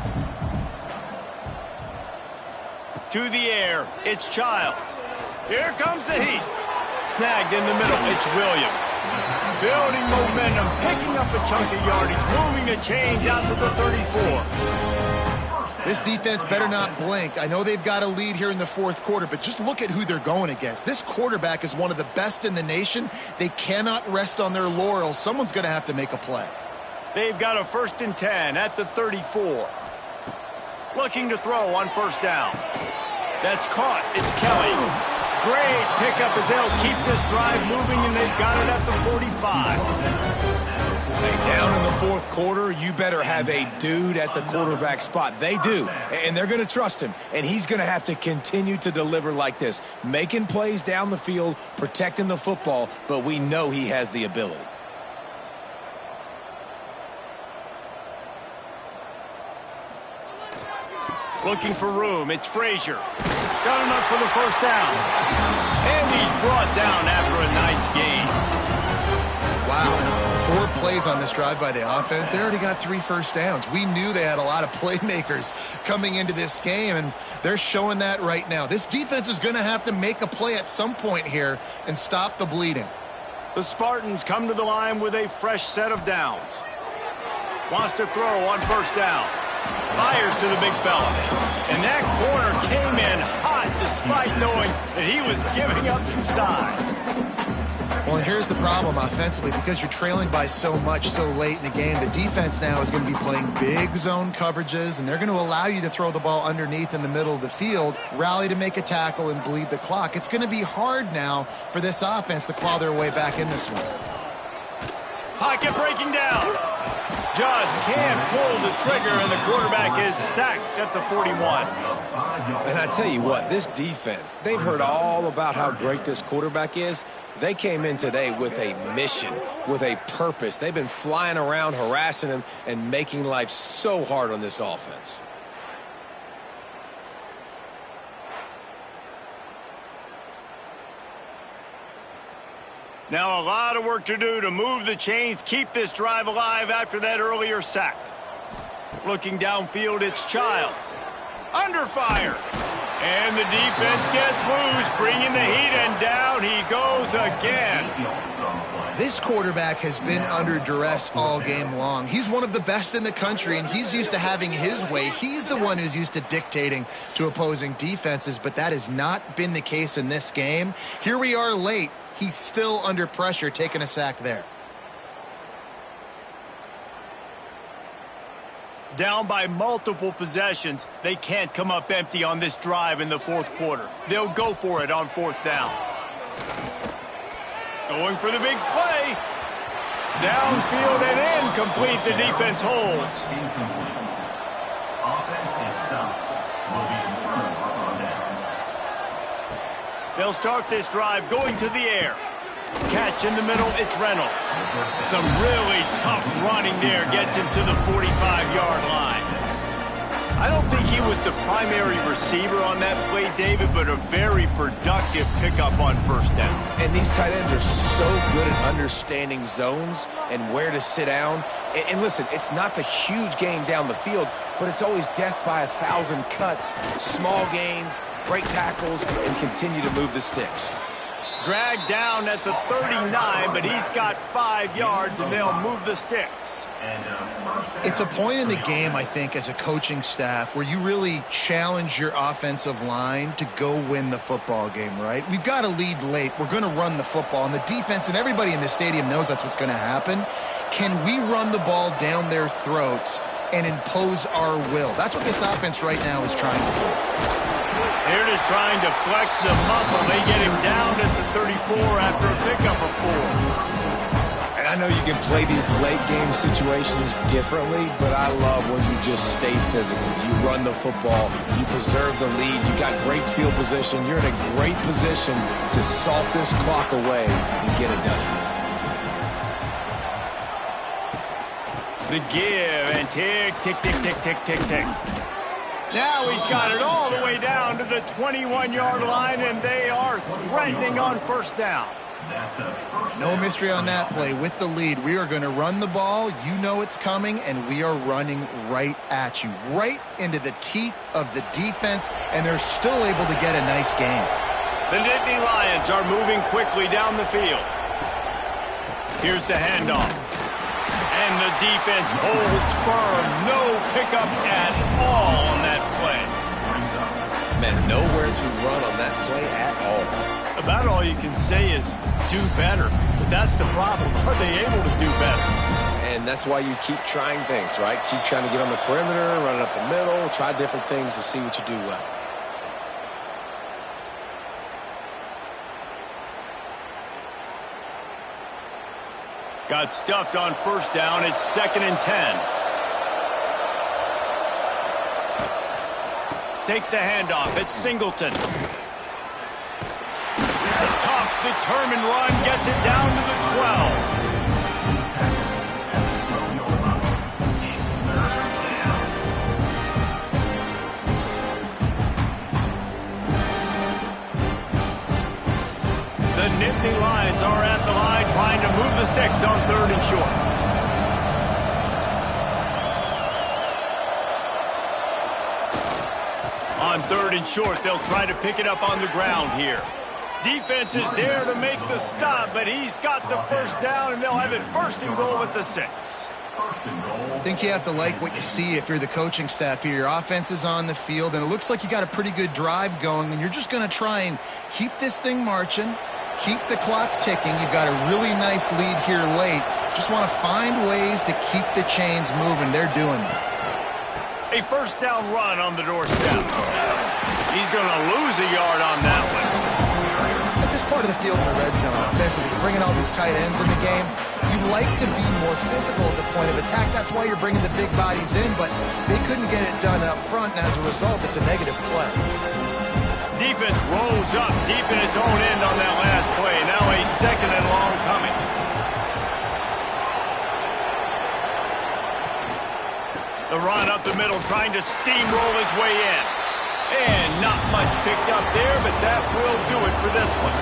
A: To the air, it's Childs. Here comes the heat. Snagged in the middle, it's Williams. Building momentum, picking up a chunk of yardage, moving the chains out to the 34.
C: This defense better not blink. I know they've got a lead here in the fourth quarter, but just look at who they're going against. This quarterback is one of the best in the nation. They cannot rest on their laurels. Someone's going to have to make a play.
A: They've got a 1st and 10 at the 34. Looking to throw on 1st down. That's caught. It's Kelly. Great pickup as they'll keep this drive moving, and they've got it at the 45.
D: Hey, down in the fourth quarter, you better have a dude at the quarterback spot. They do, and they're going to trust him, and he's going to have to continue to deliver like this, making plays down the field, protecting the football, but we know he has the ability.
A: Looking for room, it's Frazier. Got enough for the 1st down. And he's brought down after a nice gain.
C: Wow. 4 plays on this drive by the offense. They already got 3 first downs. We knew they had a lot of playmakers coming into this game, and they're showing that right now. This defense is going to have to make a play at some point here and stop the bleeding.
A: The Spartans come to the line with a fresh set of downs. Wants to throw on 1st down. Fires to the big fella. And that corner came in hot despite knowing that he was giving up some size.
C: Well, and here's the problem offensively. Because you're trailing by so much so late in the game, the defense now is going to be playing big zone coverages, and they're going to allow you to throw the ball underneath in the middle of the field, rally to make a tackle, and bleed the clock. It's going to be hard now for this offense to claw their way back in this one.
A: Pocket breaking down. Just can't pull the trigger, and the quarterback is sacked at the 41.
D: And I tell you what, this defense, they've heard all about how great this quarterback is. They came in today with a mission, with a purpose. They've been flying around, harassing him, and making life so hard on this offense.
A: Now a lot of work to do to move the chains, keep this drive alive after that earlier sack. Looking downfield, it's Childs. Under fire. And the defense gets loose, bringing the heat, and down he goes again.
C: This quarterback has been under duress all game long. He's one of the best in the country, and he's used to having his way. He's the one who's used to dictating to opposing defenses, but that has not been the case in this game. Here we are late. He's still under pressure, taking a sack there.
A: Down by multiple possessions, they can't come up empty on this drive in the fourth quarter. They'll go for it on 4th down. Going for the big play. Downfield and incomplete. The defense holds.
F: Offense is stopped. Will be returned on downs.
A: They'll start this drive going to the air. Catch in the middle, it's Reynolds. Some really tough running there gets him to the 45-yard line. I don't think he was the primary receiver on that play, David, but a very productive pickup on 1st down.
D: And these tight ends are so good at understanding zones and where to sit down. And listen, it's not the huge gain down the field, but it's always death by 1,000 cuts, small gains, break tackles, and continue to move the sticks.
A: Dragged down at the 39, but he's got 5 yards, and they'll move the sticks.
C: It's a point in the game, I think, as a coaching staff where you really challenge your offensive line to go win the football game, right? We've got a lead late. We're going to run the football, and the defense and everybody in the stadium knows that's what's going to happen. Can we run the ball down their throats and impose our will? That's what this offense right now is trying to do.
A: They're just trying to flex the muscle. They get him down at the 34 after a pickup of 4.
D: And I know you can play these late game situations differently, but I love when you just stay physical. You run the football, you preserve the lead, you got great field position, you're in a great position to salt this clock away and get it done.
A: The give and tick, tick, tick, tick, tick, tick, tick. Now he's got it all the way down to the 21-yard line, and they are threatening on 1st down.
C: No mystery on that play. With the lead, we are going to run the ball. You know it's coming, and we are running right at you, right into the teeth of the defense, and they're still able to get a nice game.
A: The Nittany Lions are moving quickly down the field. Here's the handoff. And the defense holds firm. No pickup at all on that play.
B: Man, nowhere to run on that play at all.
A: About all you can say is do better. But that's the problem. Are they able to do better?
B: And that's why you keep trying things, right? Keep trying to get on the perimeter, run it up the middle, try different things to see what you do well.
A: Got stuffed on first down. It's 2nd and 10. Takes the handoff. It's Singleton. A tough, determined run gets it down to the 12. The Nittany Lions are at the line trying to move the sticks on 3rd and short. On 3rd and short, they'll try to pick it up on the ground here. Defense is there to make the stop, but he's got the first down, and they'll have it 1st and goal at the 6.
C: I think you have to like what you see if you're the coaching staff here. Your offense is on the field, and it looks like you got a pretty good drive going, and you're just going to try and keep this thing marching, keep the clock ticking. You've got a really nice lead here late. Just want to find ways to keep the chains moving. They're doing that.
A: A 1st down run on the doorstep. He's going to lose a yard on that one.
C: At this part of the field in the red zone, offensively, you're bringing all these tight ends in the game. You'd like to be more physical at the point of attack. That's why you're bringing the big bodies in, but they couldn't get it done up front, and as a result, it's a negative play.
A: Defense rolls up deep in its own end on that last play. Now a 2nd and long coming. The run up the middle, trying to steamroll his way in. And not much picked up there, but that will do it for this one.